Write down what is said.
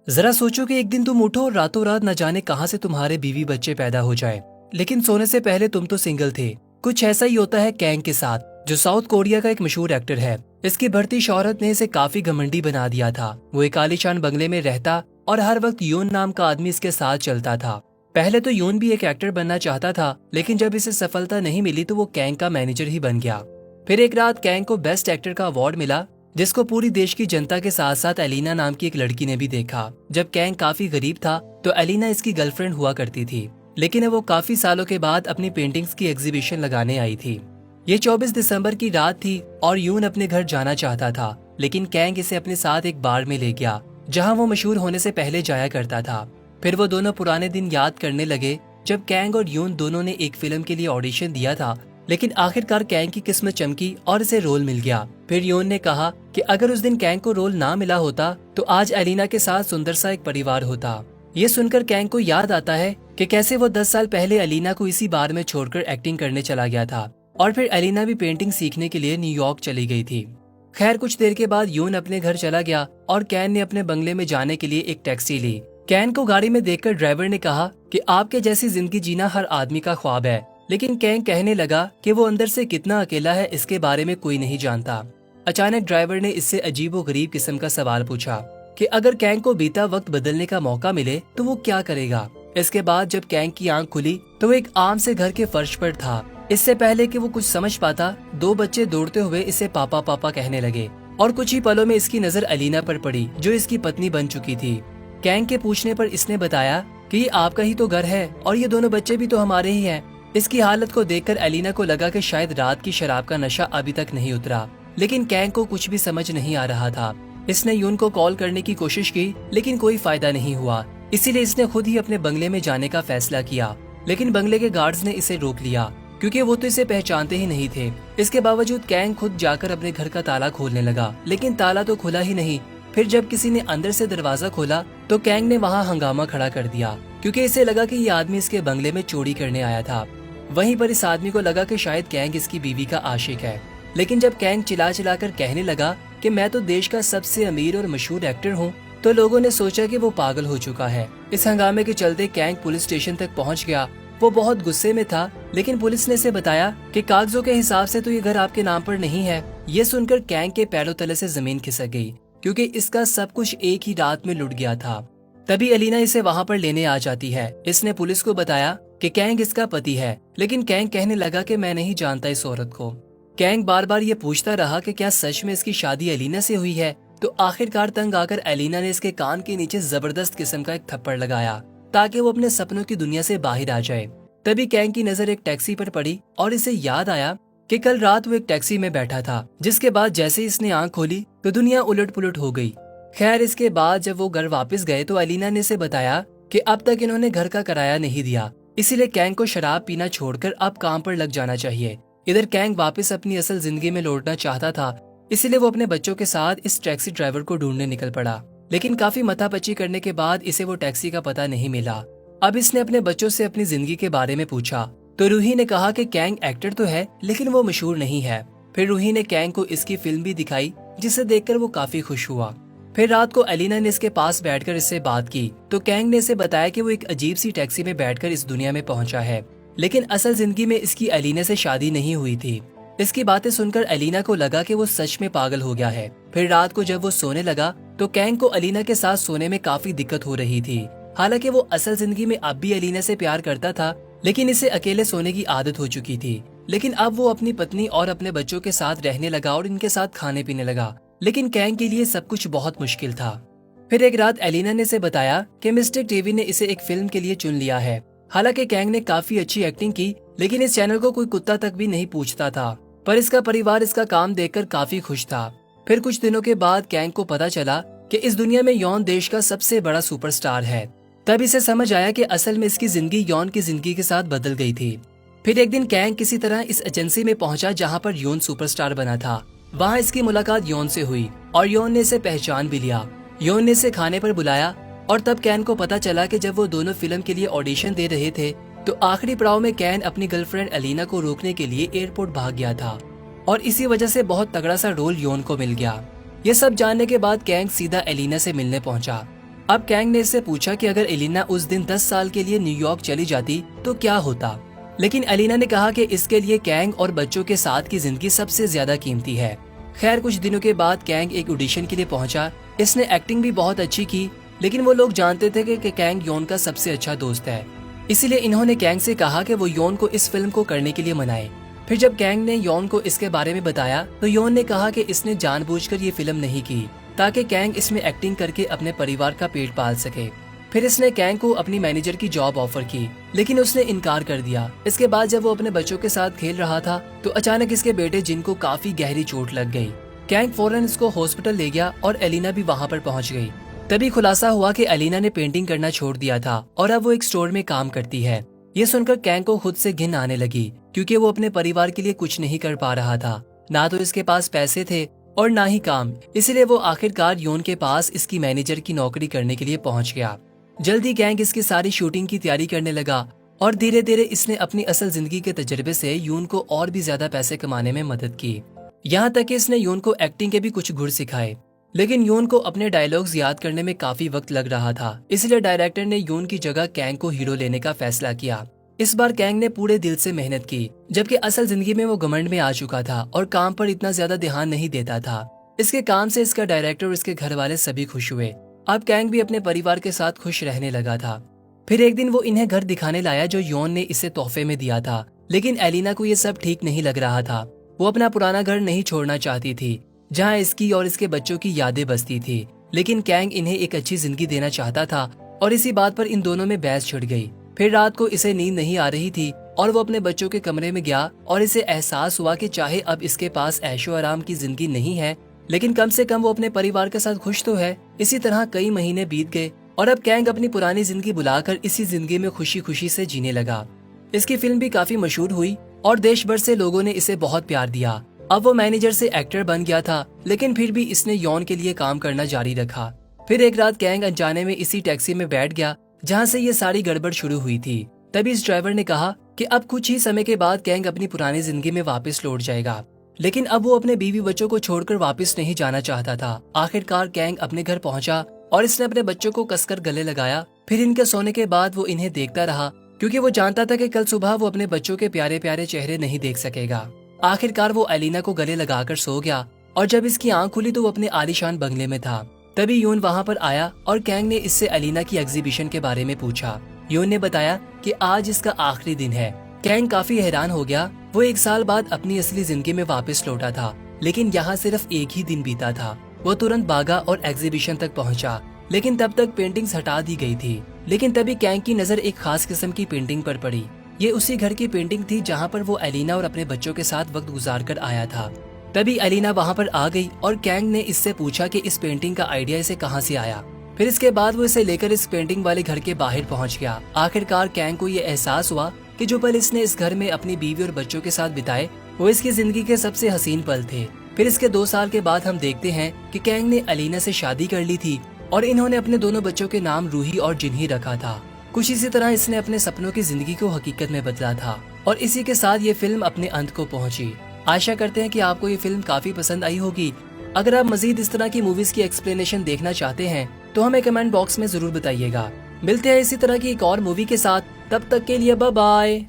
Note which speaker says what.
Speaker 1: जरा सोचो कि एक दिन तुम उठो और रातों रात न जाने कहां से तुम्हारे बीवी बच्चे पैदा हो जाए, लेकिन सोने से पहले तुम तो सिंगल थे। कुछ ऐसा ही होता है कैंग के साथ, जो साउथ कोरिया का एक मशहूर एक्टर है। इसकी बढ़ती शोहरत ने इसे काफी घमंडी बना दिया था। वो एक आलीशान बंगले में रहता और हर वक्त यून नाम का आदमी इसके साथ चलता था। पहले तो यून भी एक एक्टर बनना चाहता था, लेकिन जब इसे सफलता नहीं मिली तो वो कैंग का मैनेजर ही बन गया। फिर एक रात कैंग को बेस्ट एक्टर का अवार्ड मिला, जिसको पूरी देश की जनता के साथ साथ एलिना नाम की एक लड़की ने भी देखा। जब कैंग काफी गरीब था तो एलिना इसकी गर्लफ्रेंड हुआ करती थी, लेकिन वो काफी सालों के बाद अपनी पेंटिंग्स की एग्जीबिशन लगाने आई थी। ये 24 दिसंबर की रात थी और यून अपने घर जाना चाहता था, लेकिन कैंग इसे अपने साथ एक बार में ले गया, जहां वो मशहूर होने से पहले जाया करता था। फिर वो दोनों पुराने दिन याद करने लगे, जब कैंग और यून दोनों ने एक फिल्म के लिए ऑडिशन दिया था, लेकिन आखिरकार कैंग की किस्मत चमकी और इसे रोल मिल गया। फिर यून ने कहा कि अगर उस दिन कैंग को रोल ना मिला होता तो आज एलिना के साथ सुंदर सा एक परिवार होता। ये सुनकर कैंग को याद आता है कि कैसे वो 10 साल पहले एलिना को इसी बार में छोड़कर एक्टिंग करने चला गया था, और फिर एलिना भी पेंटिंग सीखने के लिए न्यूयॉर्क चली गई थी। खैर, कुछ देर के बाद यून अपने घर चला गया और कैन ने अपने बंगले में जाने के लिए एक टैक्सी ली। कैन को गाड़ी में देखकर ड्राइवर ने कहा कि आपके जैसी जिंदगी जीना हर आदमी का ख्वाब है, लेकिन कैंग कहने लगा कि वो अंदर से कितना अकेला है इसके बारे में कोई नहीं जानता। अचानक ड्राइवर ने इससे अजीबोगरीब किस्म का सवाल पूछा कि अगर कैंग को बीता वक्त बदलने का मौका मिले तो वो क्या करेगा। इसके बाद जब कैंग की आंख खुली तो वो एक आम से घर के फर्श पर था। इससे पहले कि वो कुछ समझ पाता, 2 बच्चे दौड़ते हुए इसे पापा पापा कहने लगे, और कुछ ही पलों में इसकी नजर एलिना पर पड़ी, जो इसकी पत्नी बन चुकी थी। कैंग के पूछने पर इसने बताया कि ये आपका ही तो घर है और ये दोनों बच्चे भी तो हमारे ही हैं। इसकी हालत को देखकर एलिना को लगा कि शायद रात की शराब का नशा अभी तक नहीं उतरा, लेकिन कैंग को कुछ भी समझ नहीं आ रहा था। इसने यून को कॉल करने की कोशिश की, लेकिन कोई फायदा नहीं हुआ। इसीलिए इसने खुद ही अपने बंगले में जाने का फैसला किया, लेकिन बंगले के गार्ड्स ने इसे रोक लिया, क्योंकि वो तो इसे पहचानते ही नहीं थे। इसके बावजूद कैंग खुद जाकर अपने घर का ताला खोलने लगा, लेकिन ताला तो खुला ही नहीं। फिर जब किसी ने अंदर से दरवाजा खोला तो कैंग ने वहाँ हंगामा खड़ा कर दिया, क्योंकि इसे लगा कि ये आदमी इसके बंगले में चोरी करने आया था। वहीं पर इस आदमी को लगा कि शायद कैंग इसकी बीवी का आशिक है, लेकिन जब कैंग चिल्ला चिल्लाकर कहने लगा कि मैं तो देश का सबसे अमीर और मशहूर एक्टर हूँ, तो लोगों ने सोचा कि वो पागल हो चुका है। इस हंगामे के चलते कैंग पुलिस स्टेशन तक पहुँच गया। वो बहुत गुस्से में था, लेकिन पुलिस ने इसे बताया कि कागजों के हिसाब से तो ये घर आपके नाम पर नहीं है। ये सुनकर कैंग के पैरों तले से जमीन खिसक गई, क्योंकि इसका सब कुछ एक ही रात में लुट गया था। तभी एलिना इसे वहाँ पर लेने आ जाती है। इसने पुलिस को बताया कि कैंग इसका पति है, लेकिन कैंग कहने लगा कि मैं नहीं जानता इस औरत को। कैंग बार बार ये पूछता रहा कि क्या सच में इसकी शादी एलिना से हुई है। तो आखिरकार तंग आकर एलिना ने इसके कान के नीचे जबरदस्त किस्म का एक थप्पड़ लगाया, ताकि वो अपने सपनों की दुनिया से बाहर आ जाए। तभी कैंग की नजर एक टैक्सी पर पड़ी और इसे याद आया कि कल रात वो एक टैक्सी में बैठा था, जिसके बाद जैसे ही इसने आंख खोली तो दुनिया उलट पुलट हो गई। खैर, इसके बाद जब वो घर वापस गए तो एलिना ने इसे बताया कि अब तक इन्होंने घर का किराया नहीं दिया, इसीलिए कैंग को शराब पीना छोड़कर अब काम पर लग जाना चाहिए। इधर कैंग वापस अपनी असल जिंदगी में लौटना चाहता था, इसीलिए वो अपने बच्चों के साथ इस टैक्सी ड्राइवर को ढूंढने निकल पड़ा, लेकिन काफी मथापच्ची करने के बाद इसे वो टैक्सी का पता नहीं मिला। अब इसने अपने बच्चों से अपनी जिंदगी के बारे में पूछा तो रूही ने कहा कि कैंग एक्टर तो है, लेकिन वो मशहूर नहीं है। फिर रूही ने कैंग को इसकी फिल्म भी दिखाई, जिसे देखकर वो काफी खुश हुआ। फिर रात को एलिना ने इसके पास बैठकर इससे बात की तो कैंग ने इसे बताया कि वो एक अजीब सी टैक्सी में बैठकर इस दुनिया में पहुंचा है, लेकिन असल जिंदगी में इसकी एलिना से शादी नहीं हुई थी। इसकी बातें सुनकर एलिना को लगा कि वो सच में पागल हो गया है। फिर रात को जब वो सोने लगा तो कैंग को एलिना के साथ सोने में काफी दिक्कत हो रही थी। हालांकि वो असल जिंदगी में अब भी एलिना से प्यार करता था, लेकिन इसे अकेले सोने की आदत हो चुकी थी। लेकिन अब वो अपनी पत्नी और अपने बच्चों के साथ रहने लगा और इनके साथ खाने पीने लगा, लेकिन कैंग के लिए सब कुछ बहुत मुश्किल था। फिर एक रात एलिना ने इसे बताया कि मिस्टर टीवी ने इसे एक फिल्म के लिए चुन लिया है। हालांकि कैंग ने काफी अच्छी एक्टिंग की, लेकिन इस चैनल को कोई कुत्ता तक भी नहीं पूछता था, पर इसका परिवार इसका काम देखकर काफी खुश था। फिर कुछ दिनों के बाद कैंग को पता चला कि इस दुनिया में यौन देश का सबसे बड़ा सुपरस्टार है। तब इसे समझ आया कि असल में इसकी जिंदगी यौन की जिंदगी के साथ बदल गई थी। फिर एक दिन कैंग किसी तरह इस एजेंसी में पहुंचा जहां पर यौन सुपरस्टार बना था। वहां इसकी मुलाकात यौन से हुई और यौन ने इसे पहचान भी लिया। यौन ने इसे खाने पर बुलाया और तब कैन को पता चला कि जब वो दोनों फिल्म के लिए ऑडिशन दे रहे थे तो आखिरी पड़ाव में कैन अपनी गर्लफ्रेंड एलिना को रोकने के लिए एयरपोर्ट भाग गया था और इसी वजह से बहुत तगड़ा सा रोल यौन को मिल गया। ये सब जानने के बाद कैंग सीधा एलिना से मिलने पहुंचा। अब कैंग ने इससे पूछा कि अगर एलिना उस दिन 10 साल के लिए न्यूयॉर्क चली जाती तो क्या होता, लेकिन एलिना ने कहा कि इसके लिए कैंग और बच्चों के साथ की जिंदगी सबसे ज्यादा कीमती है। खैर कुछ दिनों के बाद कैंग एक ऑडिशन के लिए पहुंचा। इसने एक्टिंग भी बहुत अच्छी की, लेकिन वो लोग जानते थे कि कैंग योन का सबसे अच्छा दोस्त है, इसीलिए इन्होंने कैंग से कहा कि वो योन को इस फिल्म को करने के लिए मनाए। फिर जब कैंग ने योन को इसके बारे में बताया तो योन ने कहा कि इसने जानबूझकर ये फिल्म नहीं की ताकि कैंग इसमें एक्टिंग करके अपने परिवार का पेट पाल सके। फिर इसने कैंग को अपनी मैनेजर की जॉब ऑफर की, लेकिन उसने इनकार कर दिया। इसके बाद जब वो अपने बच्चों के साथ खेल रहा था तो अचानक इसके बेटे जिन को काफी गहरी चोट लग गई। कैंग फौरन इसको हॉस्पिटल ले गया और एलिना भी वहाँ पर पहुँच गई। तभी खुलासा हुआ कि एलिना ने पेंटिंग करना छोड़ दिया था और अब वो एक स्टोर में काम करती है। ये सुनकर कैंग को खुद से घिन आने लगी, क्योंकि वो अपने परिवार के लिए कुछ नहीं कर पा रहा था। ना तो इसके पास पैसे थे और ना ही काम, इसीलिए वो आखिरकार योन के पास इसकी मैनेजर की नौकरी करने के लिए पहुंच गया। जल्दी कैंग इसकी सारी शूटिंग की तैयारी करने लगा और धीरे धीरे इसने अपनी असल जिंदगी के तजर्बे से यून को और भी ज्यादा पैसे कमाने में मदद की। यहाँ तक कि इसने यून को एक्टिंग के भी कुछ गुर सिखाए, लेकिन यून को अपने डायलॉग्स याद करने में काफी वक्त लग रहा था, इसलिए डायरेक्टर ने यून की जगह कैंग को हीरो लेने का फैसला किया। इस बार कैंग ने पूरे दिल से मेहनत की, जबकि असल जिंदगी में वो घमंड में आ चुका था और काम पर इतना ज्यादा ध्यान नहीं देता था। इसके काम से इसका डायरेक्टर और इसके घर वाले सभी खुश हुए। अब कैंग भी अपने परिवार के साथ खुश रहने लगा था। फिर एक दिन वो इन्हें घर दिखाने लाया जो योन ने इसे तोहफे में दिया था, लेकिन एलिना को ये सब ठीक नहीं लग रहा था। वो अपना पुराना घर नहीं छोड़ना चाहती थी, जहाँ इसकी और इसके बच्चों की यादें बसती थी, लेकिन कैंग इन्हें एक अच्छी जिंदगी देना चाहता था और इसी बात पर इन दोनों में बहस छिड़ गई। फिर रात को इसे नींद नहीं आ रही थी और वो अपने बच्चों के कमरे में गया और इसे एहसास हुआ कि चाहे अब इसके पास ऐशो आराम की जिंदगी नहीं है, लेकिन कम से कम वो अपने परिवार के साथ खुश तो है। इसी तरह कई महीने बीत गए और अब कैंग अपनी पुरानी जिंदगी बुलाकर इसी जिंदगी में खुशी खुशी से जीने लगा। इसकी फिल्म भी काफी मशहूर हुई और देश भर से लोगों ने इसे बहुत प्यार दिया। अब वो मैनेजर से एक्टर बन गया था, लेकिन फिर भी इसने यौन के लिए काम करना जारी रखा। फिर एक रात कैंग अनजाने में इसी टैक्सी में बैठ गया जहाँ से ये सारी गड़बड़ शुरू हुई थी। तभी इस ड्राइवर ने कहा कि अब कुछ ही समय के बाद कैंग अपनी पुरानी जिंदगी में वापस लौट जाएगा, लेकिन अब वो अपने बीवी बच्चों को छोड़कर वापस नहीं जाना चाहता था। आखिरकार कैंग अपने घर पहुंचा और इसने अपने बच्चों को कसकर गले लगाया। फिर इनके सोने के बाद वो इन्हें देखता रहा, क्योंकि वो जानता था कि कल सुबह वो अपने बच्चों के प्यारे प्यारे चेहरे नहीं देख सकेगा। आखिरकार वो एलिना को गले लगाकर सो गया और जब इसकी आंख खुली तो वो अपने आलीशान बंगले में था। तभी यून वहाँ पर आया और कैंग ने इससे एलिना की एग्जीबिशन के बारे में पूछा। यून ने बताया कि आज इसका आखिरी दिन है। कैंग काफी हैरान हो गया। वो 1 साल बाद अपनी असली जिंदगी में वापस लौटा था, लेकिन यहाँ सिर्फ एक ही दिन बीता था। वो तुरंत भागा और एग्जीबिशन तक पहुँचा, लेकिन तब तक पेंटिंग्स हटा दी गई थी। लेकिन तभी कैंग की नजर एक खास किस्म की पेंटिंग पर पड़ी। ये उसी घर की पेंटिंग थी जहाँ पर वो एलिना और अपने बच्चों के साथ वक्त गुजार कर आया था। तभी एलिना वहाँ पर आ गई और कैंग ने इससे पूछा कि इस पेंटिंग का आइडिया इसे कहाँ से आया। फिर इसके बाद वो इसे लेकर इस पेंटिंग वाले घर के बाहर पहुँच गया। आखिरकार कैंग को ये एहसास हुआ कि जो पल इसने इस घर में अपनी बीवी और बच्चों के साथ बिताए वो इसकी जिंदगी के सबसे हसीन पल थे। फिर इसके 2 साल के बाद हम देखते हैं कि कैंग ने एलिना से शादी कर ली थी और इन्होंने अपने दोनों बच्चों के नाम रूही और जिन्ही रखा था। कुछ इसी तरह इसने अपने सपनों की जिंदगी को हकीकत में बदला था और इसी के साथ ये फिल्म अपने अंत को पहुंची। आशा करते हैं कि आपको ये फिल्म काफी पसंद आई होगी। अगर आप मजीद इस तरह की मूवीज की एक्सप्लेनेशन देखना चाहते हैं तो हमें कमेंट बॉक्स में जरूर बताइएगा। मिलते हैं इसी तरह की एक और मूवी के साथ, तब तक के लिए बाय बाय।